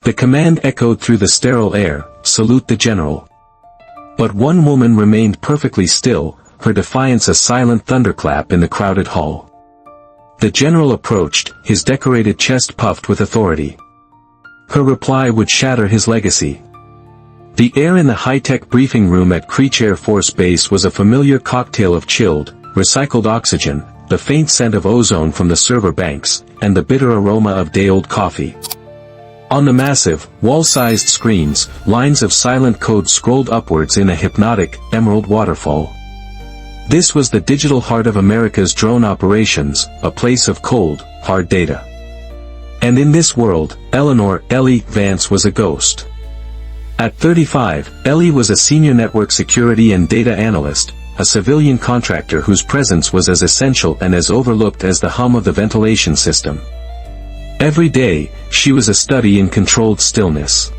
The command echoed through the sterile air, "Salute the general." But one woman remained perfectly still, her defiance a silent thunderclap in the crowded hall. The general approached, his decorated chest puffed with authority. Her reply would shatter his legacy. The air in the high-tech briefing room at Creech Air Force Base was a familiar cocktail of chilled, recycled oxygen, the faint scent of ozone from the server banks, and the bitter aroma of day-old coffee. On the massive, wall-sized screens, lines of silent code scrolled upwards in a hypnotic, emerald waterfall. This was the digital heart of America's drone operations, a place of cold, hard data. And in this world, Eleanor, Ellie, Vance was a ghost. At 35, Ellie was a senior network security and data analyst, a civilian contractor whose presence was as essential and as overlooked as the hum of the ventilation system. Every day, she was a study in controlled stillness.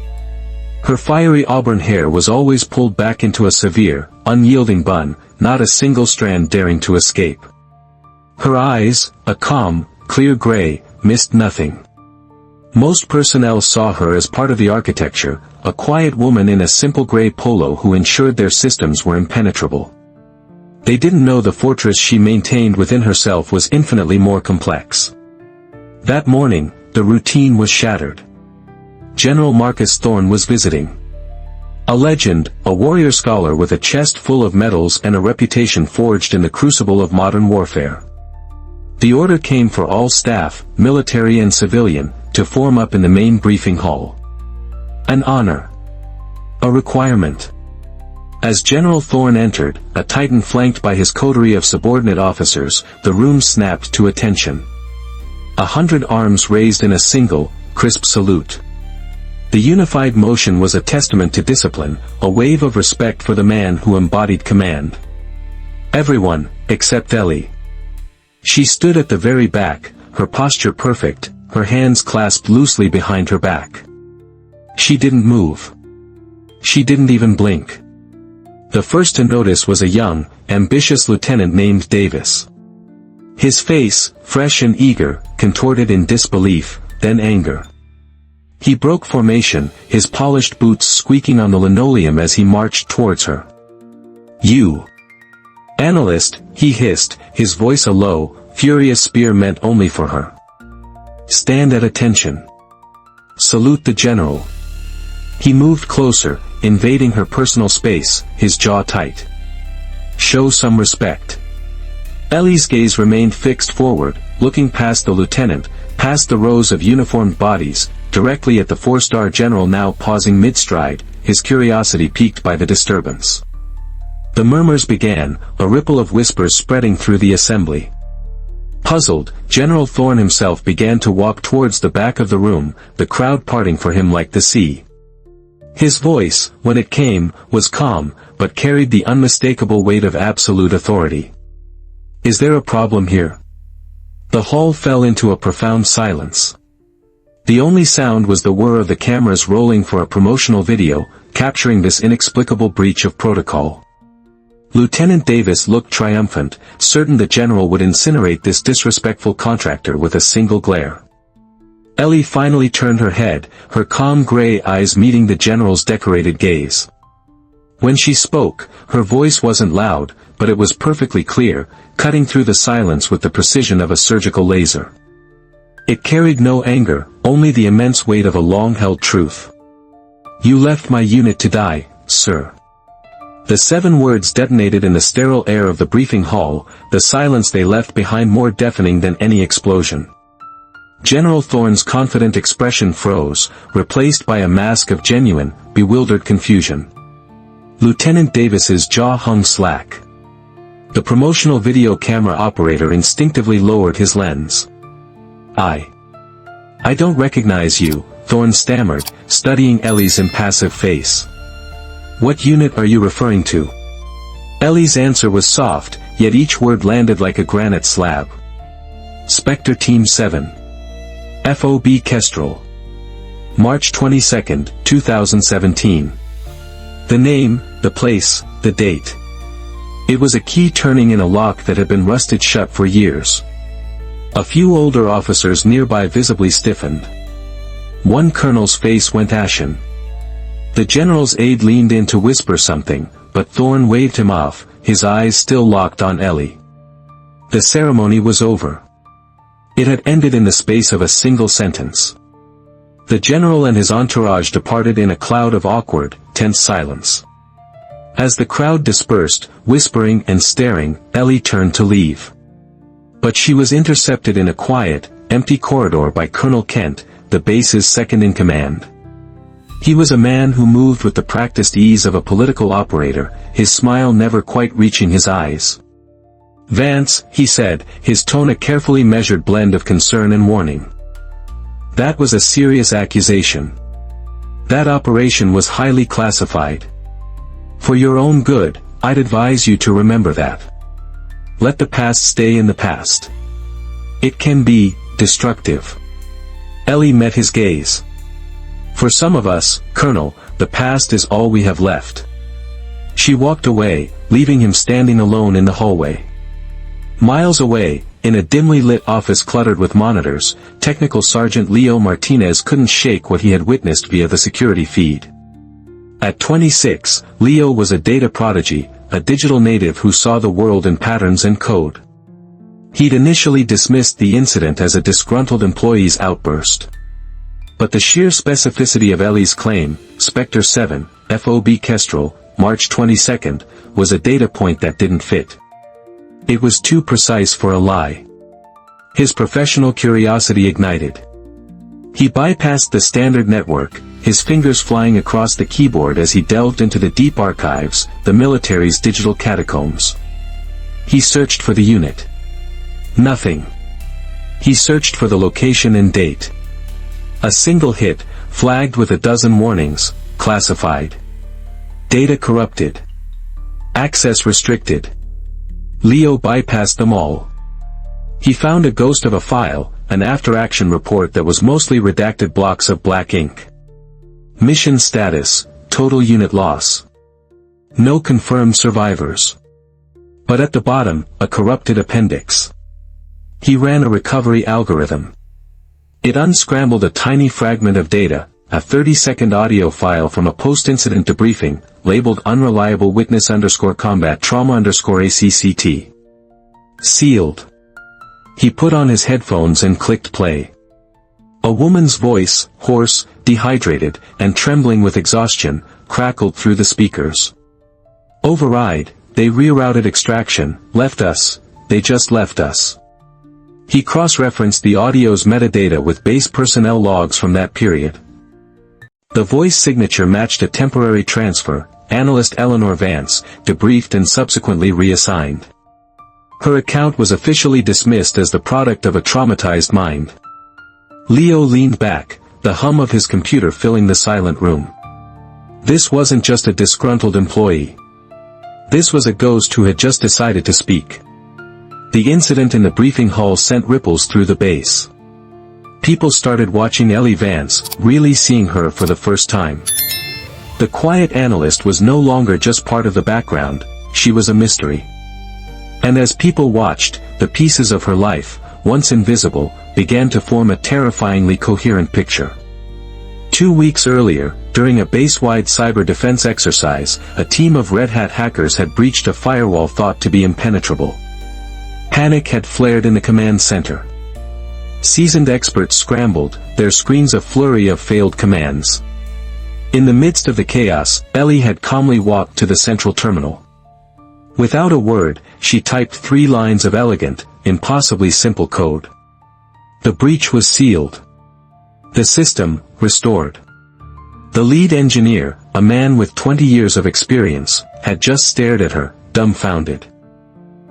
Her fiery auburn hair was always pulled back into a severe, unyielding bun, not a single strand daring to escape. Her eyes, a calm, clear gray, missed nothing. Most personnel saw her as part of the architecture, a quiet woman in a simple gray polo who ensured their systems were impenetrable. They didn't know the fortress she maintained within herself was infinitely more complex. That morning, the routine was shattered. General Marcus Thorne was visiting. A legend, a warrior scholar with a chest full of medals and a reputation forged in the crucible of modern warfare. The order came for all staff, military and civilian, to form up in the main briefing hall. An honor. A requirement. As General Thorne entered, a Titan flanked by his coterie of subordinate officers, the room snapped to attention. 100 arms raised in a single, crisp salute. The unified motion was a testament to discipline, a wave of respect for the man who embodied command. Everyone, except Ellie. She stood at the very back, her posture perfect, her hands clasped loosely behind her back. She didn't move. She didn't even blink. The first to notice was a young, ambitious lieutenant named Davis. His face, fresh and eager, contorted in disbelief, then anger. He broke formation, his polished boots squeaking on the linoleum as he marched towards her. "You analyst," he hissed, his voice a low, furious spear meant only for her. "Stand at attention. Salute the general." He moved closer, invading her personal space, his jaw tight. "Show some respect." Ellie's gaze remained fixed forward, looking past the lieutenant, past the rows of uniformed bodies, directly at the four-star general now pausing mid-stride, his curiosity piqued by the disturbance. The murmurs began, a ripple of whispers spreading through the assembly. Puzzled, General Thorne himself began to walk towards the back of the room, the crowd parting for him like the sea. His voice, when it came, was calm, but carried the unmistakable weight of absolute authority. "Is there a problem here?" The hall fell into a profound silence. The only sound was the whir of the cameras rolling for a promotional video, capturing this inexplicable breach of protocol. Lieutenant Davis looked triumphant, certain the general would incinerate this disrespectful contractor with a single glare. Ellie finally turned her head, her calm gray eyes meeting the general's decorated gaze. When she spoke, her voice wasn't loud, but it was perfectly clear, cutting through the silence with the precision of a surgical laser. It carried no anger, only the immense weight of a long-held truth. "You left my unit to die, sir." The 7 words detonated in the sterile air of the briefing hall, the silence they left behind more deafening than any explosion. General Thorne's confident expression froze, replaced by a mask of genuine, bewildered confusion. Lieutenant Davis's jaw hung slack. The promotional video camera operator instinctively lowered his lens. I don't recognize you," Thorne stammered, studying Ellie's impassive face. "What unit are you referring to?" Ellie's answer was soft, yet each word landed like a granite slab. "Spectre Team 7. FOB Kestrel. March 22, 2017. The name, the place, the date. It was a key turning in a lock that had been rusted shut for years. A few older officers nearby visibly stiffened. One colonel's face went ashen. The general's aide leaned in to whisper something, but Thorne waved him off, his eyes still locked on Ellie. The ceremony was over. It had ended in the space of a single sentence. The general and his entourage departed in a cloud of awkward, tense silence. As the crowd dispersed, whispering and staring, Ellie turned to leave. But she was intercepted in a quiet, empty corridor by Colonel Kent, the base's second-in-command. He was a man who moved with the practiced ease of a political operator, his smile never quite reaching his eyes. "Vance," he said, his tone a carefully measured blend of concern and warning. "That was a serious accusation. That operation was highly classified. For your own good, I'd advise you to remember that. Let the past stay in the past. It can be destructive." Ellie met his gaze. "For some of us, Colonel, the past is all we have left." She walked away, leaving him standing alone in the hallway. Miles away, in a dimly lit office cluttered with monitors, Technical Sergeant Leo Martinez couldn't shake what he had witnessed via the security feed. At 26, Leo was a data prodigy, a digital native who saw the world in patterns and code. He'd initially dismissed the incident as a disgruntled employee's outburst. But the sheer specificity of Ellie's claim, Spectre 7, FOB Kestrel, March 22, was a data point that didn't fit. It was too precise for a lie. His professional curiosity ignited. He bypassed the standard network, his fingers flying across the keyboard as he delved into the deep archives, the military's digital catacombs. He searched for the unit. Nothing. He searched for the location and date. A single hit, flagged with a dozen warnings, classified. Data corrupted. Access restricted. Leo bypassed them all. He found a ghost of a file, an after-action report that was mostly redacted blocks of black ink. Mission status, total unit loss. No confirmed survivors. But at the bottom, a corrupted appendix. He ran a recovery algorithm. It unscrambled a tiny fragment of data, a 30-second audio file from a post-incident debriefing, labeled unreliable witness_combat trauma_ACCT. Sealed. He put on his headphones and clicked play. A woman's voice, hoarse, dehydrated, and trembling with exhaustion, crackled through the speakers. "Override, they rerouted extraction, left us, they just left us." He cross-referenced the audio's metadata with base personnel logs from that period. The voice signature matched a temporary transfer, analyst Eleanor Vance, debriefed and subsequently reassigned. Her account was officially dismissed as the product of a traumatized mind. Leo leaned back, the hum of his computer filling the silent room. This wasn't just a disgruntled employee. This was a ghost who had just decided to speak. The incident in the briefing hall sent ripples through the base. People started watching Ellie Vance, really seeing her for the first time. The quiet analyst was no longer just part of the background, she was a mystery. And as people watched, the pieces of her life, once invisible, began to form a terrifyingly coherent picture. 2 weeks earlier, during a base-wide cyber defense exercise, a team of Red Hat hackers had breached a firewall thought to be impenetrable. Panic had flared in the command center. Seasoned experts scrambled, their screens a flurry of failed commands. In the midst of the chaos, Ellie had calmly walked to the central terminal. Without a word, she typed 3 lines of elegant, impossibly simple code. The breach was sealed. The system, restored. The lead engineer, a man with 20 years of experience, had just stared at her, dumbfounded.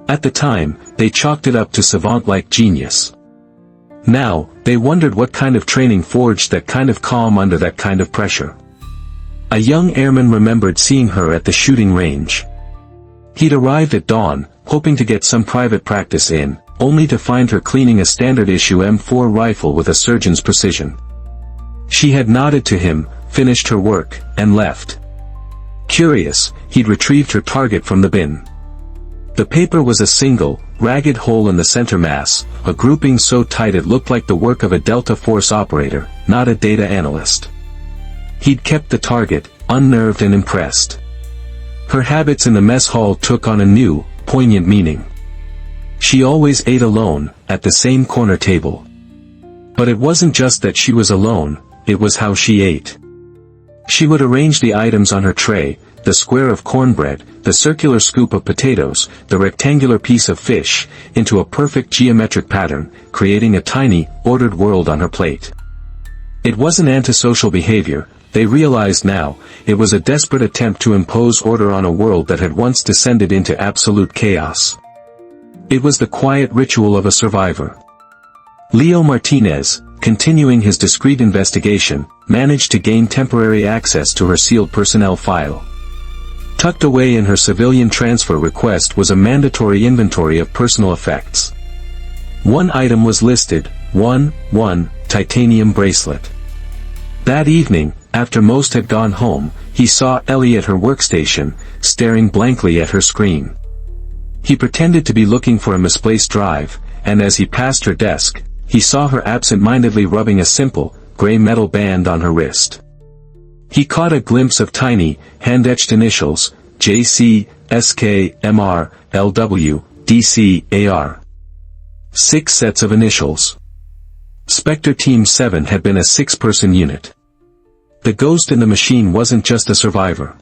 At the time, they chalked it up to savant-like genius. Now, they wondered what kind of training forged that kind of calm under that kind of pressure. A young airman remembered seeing her at the shooting range. He'd arrived at dawn, hoping to get some private practice in, only to find her cleaning a standard-issue M4 rifle with a surgeon's precision. She had nodded to him, finished her work, and left. Curious, he'd retrieved her target from the bin. The paper was a single, ragged hole in the center mass, a grouping so tight it looked like the work of a Delta Force operator, not a data analyst. He'd kept the target, unnerved and impressed. Her habits in the mess hall took on a new, poignant meaning. She always ate alone, at the same corner table. But it wasn't just that she was alone, it was how she ate. She would arrange the items on her tray, the square of cornbread, the circular scoop of potatoes, the rectangular piece of fish, into a perfect geometric pattern, creating a tiny, ordered world on her plate. It wasn't antisocial behavior, they realized now, it was a desperate attempt to impose order on a world that had once descended into absolute chaos. It was the quiet ritual of a survivor. Leo Martinez, continuing his discreet investigation, managed to gain temporary access to her sealed personnel file. Tucked away in her civilian transfer request was a mandatory inventory of personal effects. One item was listed, 1 titanium bracelet. That evening, after most had gone home, he saw Ellie at her workstation, staring blankly at her screen. He pretended to be looking for a misplaced drive, and as he passed her desk, he saw her absent-mindedly rubbing a simple, gray metal band on her wrist. He caught a glimpse of tiny, hand-etched initials, JC, SK, MR, LW, DC, AR. 6 sets of initials. Spectre Team 7 had been a 6-person unit. The ghost in the machine wasn't just a survivor.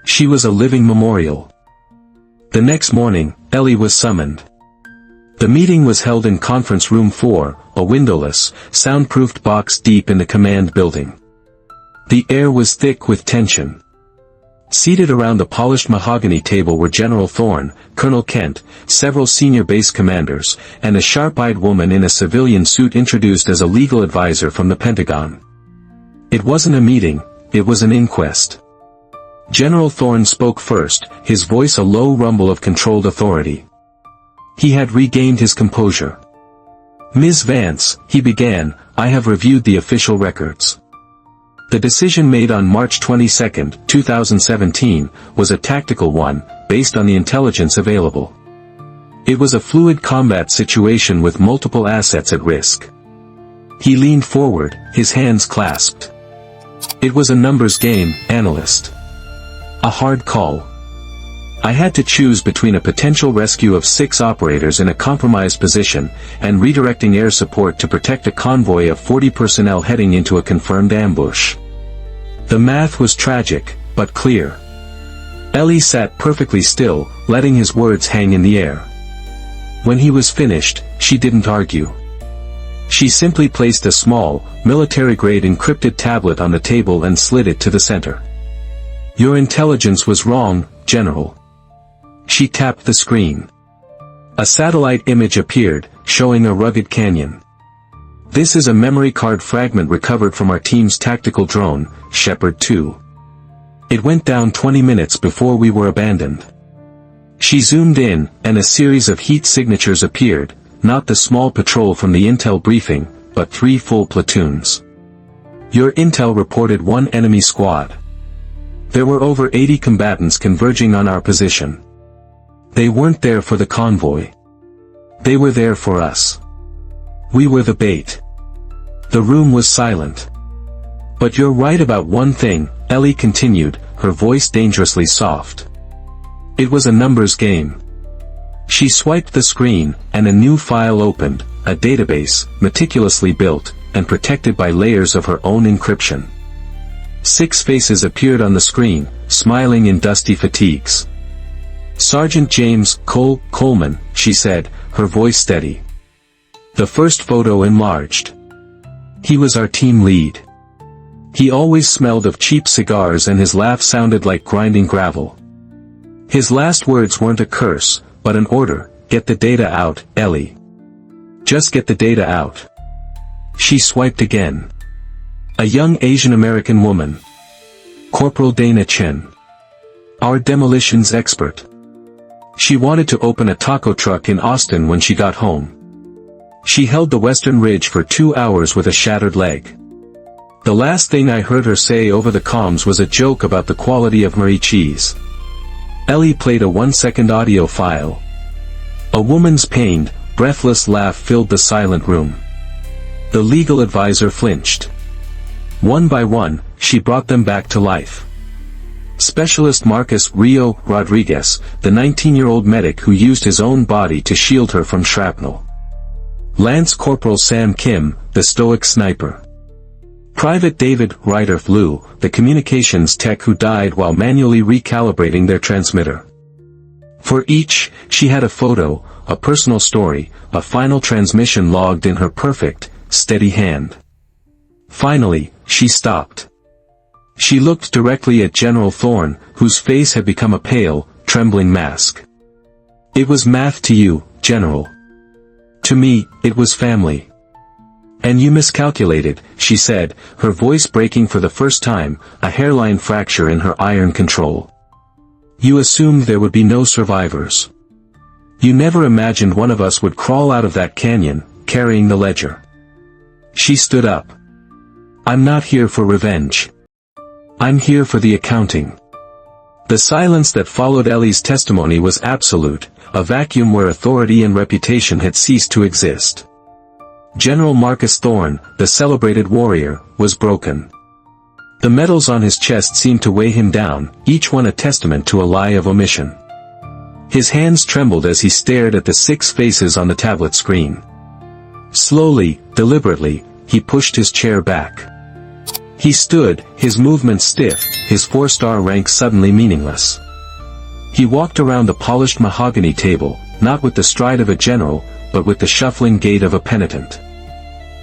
She was a living memorial. The next morning, Ellie was summoned. The meeting was held in Conference Room 4, a windowless, soundproofed box deep in the command building. The air was thick with tension. Seated around the polished mahogany table were General Thorne, Colonel Kent, several senior base commanders, and a sharp-eyed woman in a civilian suit introduced as a legal advisor from the Pentagon. It wasn't a meeting, it was an inquest. General Thorne spoke first, his voice a low rumble of controlled authority. He had regained his composure. "Ms. Vance," he began, "I have reviewed the official records. The decision made on March 22, 2017, was a tactical one, based on the intelligence available. It was a fluid combat situation with multiple assets at risk." He leaned forward, his hands clasped. "It was a numbers game, analyst. A hard call. I had to choose between a potential rescue of 6 operators in a compromised position, and redirecting air support to protect a convoy of 40 personnel heading into a confirmed ambush. The math was tragic, but clear." Ellie sat perfectly still, letting his words hang in the air. When he was finished, she didn't argue. She simply placed a small, military-grade encrypted tablet on the table and slid it to the center. "Your intelligence was wrong, General." She tapped the screen. A satellite image appeared, showing a rugged canyon. "This is a memory card fragment recovered from our team's tactical drone, Shepherd 2. It went down 20 minutes before we were abandoned." She zoomed in, and a series of heat signatures appeared, not the small patrol from the intel briefing, but 3 full platoons. "Your intel reported 1 enemy squad. There were over 80 combatants converging on our position. They weren't there for the convoy. They were there for us. We were the bait." The room was silent. "But you're right about one thing," Ellie continued, her voice dangerously soft. "It was a numbers game." She swiped the screen, and a new file opened, a database, meticulously built, and protected by layers of her own encryption. 6 faces appeared on the screen, smiling in dusty fatigues. "Sergeant James Coleman," she said, her voice steady. The first photo enlarged. "He was our team lead. He always smelled of cheap cigars and his laugh sounded like grinding gravel. His last words weren't a curse, but an order, get the data out, Ellie. Just get the data out." She swiped again. A young Asian American woman. Corporal Dana Chen. Our demolitions expert. She wanted to open a taco truck in Austin when she got home. She held the Western Ridge for 2 hours with a shattered leg. The last thing I heard her say over the comms was a joke about the quality of Marie cheese. Ellie played a 1-second audio file. "A A woman's pained, breathless laugh filled the silent room. The legal advisor flinched. One by one, she brought them back to life. Specialist Marcus Rio Rodriguez, the 19-year-old medic who used his own body to shield her from shrapnel. Lance Corporal Sam Kim, the stoic sniper. Private David Ryder Flew, the communications tech who died while manually recalibrating their transmitter. For each, she had a photo, a personal story, a final transmission logged in her perfect, steady hand. Finally, she stopped. She looked directly at General Thorne, whose face had become a pale, trembling mask. "It was math to you, General. To me, it was family." "And you miscalculated," she said, her voice breaking for the first time, a hairline fracture in her iron control. "You assumed there would be no survivors. You never imagined one of us would crawl out of that canyon, carrying the ledger." She stood up. "I'm not here for revenge. I'm here for the accounting." The silence that followed Ellie's testimony was absolute, a vacuum where authority and reputation had ceased to exist. General Marcus Thorne, the celebrated warrior, was broken. The medals on his chest seemed to weigh him down, each one a testament to a lie of omission. His hands trembled as he stared at the 6 faces on the tablet screen. Slowly, deliberately, he pushed his chair back. He stood, his movements stiff, his 4-star rank suddenly meaningless. He walked around the polished mahogany table, not with the stride of a general, but with the shuffling gait of a penitent.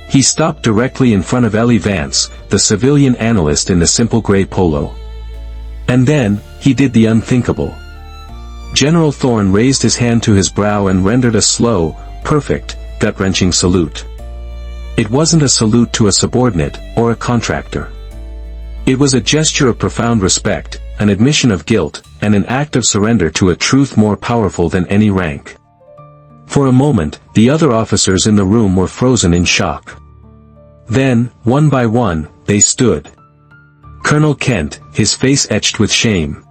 He stopped directly in front of Ellie Vance, the civilian analyst in the simple gray polo. And then, he did the unthinkable. General Thorne raised his hand to his brow and rendered a slow, perfect, gut-wrenching salute. It wasn't a salute to a subordinate, or a contractor. It was a gesture of profound respect, an admission of guilt, and an act of surrender to a truth more powerful than any rank. For a moment, the other officers in the room were frozen in shock. Then, one by one, they stood. Colonel Kent, his face etched with shame.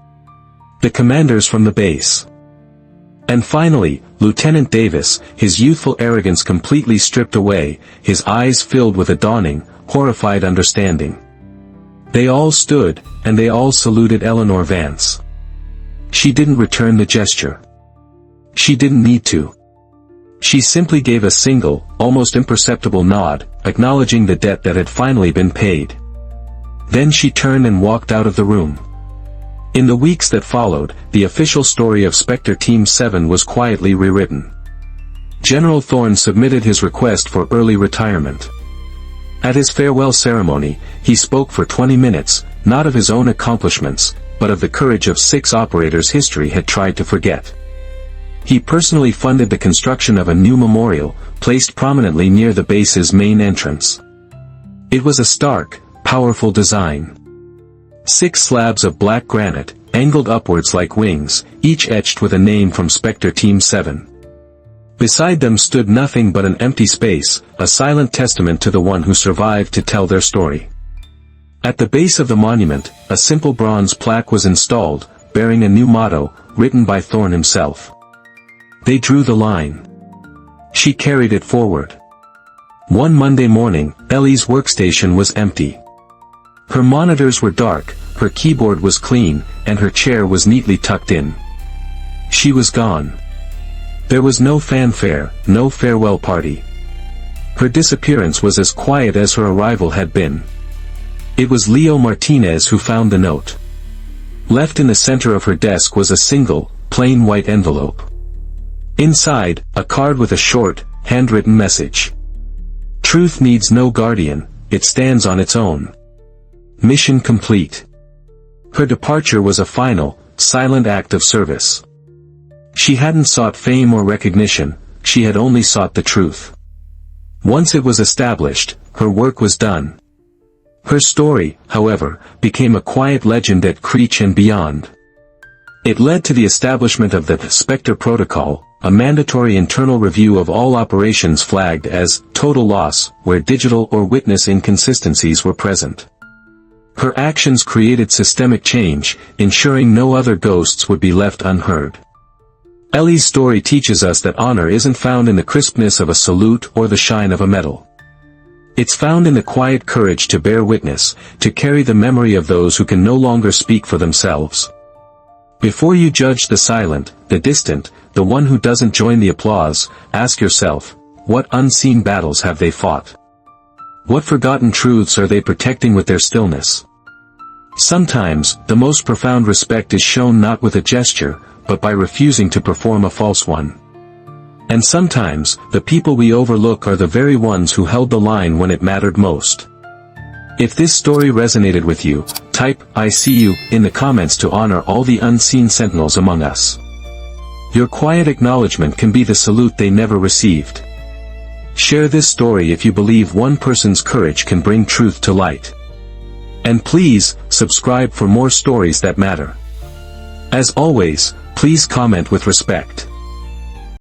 The commanders from the base. And finally, Lieutenant Davis, his youthful arrogance completely stripped away, his eyes filled with a dawning, horrified understanding. They all stood, and they all saluted Eleanor Vance. She didn't return the gesture. She didn't need to. She simply gave a single, almost imperceptible nod, acknowledging the debt that had finally been paid. Then she turned and walked out of the room. In the weeks that followed, the official story of Spectre Team 7 was quietly rewritten. General Thorne submitted his request for early retirement. At his farewell ceremony, he spoke for 20 minutes, not of his own accomplishments, but of the courage of 6 operators history had tried to forget. He personally funded the construction of a new memorial, placed prominently near the base's main entrance. It was a stark, powerful design. 6 slabs of black granite, angled upwards like wings, each etched with a name from Spectre Team 7. Beside them stood nothing but an empty space, a silent testament to the one who survived to tell their story. At the base of the monument, a simple bronze plaque was installed, bearing a new motto, written by Thorne himself. They drew the line. She carried it forward. One Monday morning, Ellie's workstation was empty. Her monitors were dark, her keyboard was clean, and her chair was neatly tucked in. She was gone. There was no fanfare, no farewell party. Her disappearance was as quiet as her arrival had been. It was Leo Martinez who found the note. Left in the center of her desk was a single, plain white envelope. Inside, a card with a short, handwritten message. Truth needs no guardian, it stands on its own. Mission complete. Her departure was a final, silent act of service. She hadn't sought fame or recognition, she had only sought the truth. Once it was established, her work was done. Her story, however, became a quiet legend at Creech and beyond. It led to the establishment of the Spectre Protocol, a mandatory internal review of all operations flagged as total loss, where digital or witness inconsistencies were present. Her actions created systemic change, ensuring no other ghosts would be left unheard. Ellie's story teaches us that honor isn't found in the crispness of a salute or the shine of a medal. It's found in the quiet courage to bear witness, to carry the memory of those who can no longer speak for themselves. Before you judge the silent, the distant, the one who doesn't join the applause, ask yourself, what unseen battles have they fought? What forgotten truths are they protecting with their stillness? Sometimes, the most profound respect is shown not with a gesture, but by refusing to perform a false one. And sometimes, the people we overlook are the very ones who held the line when it mattered most. If this story resonated with you, type, "I see you," in the comments to honor all the unseen sentinels among us. Your quiet acknowledgement can be the salute they never received. Share this story if you believe one person's courage can bring truth to light. And please, subscribe for more stories that matter. As always, please comment with respect.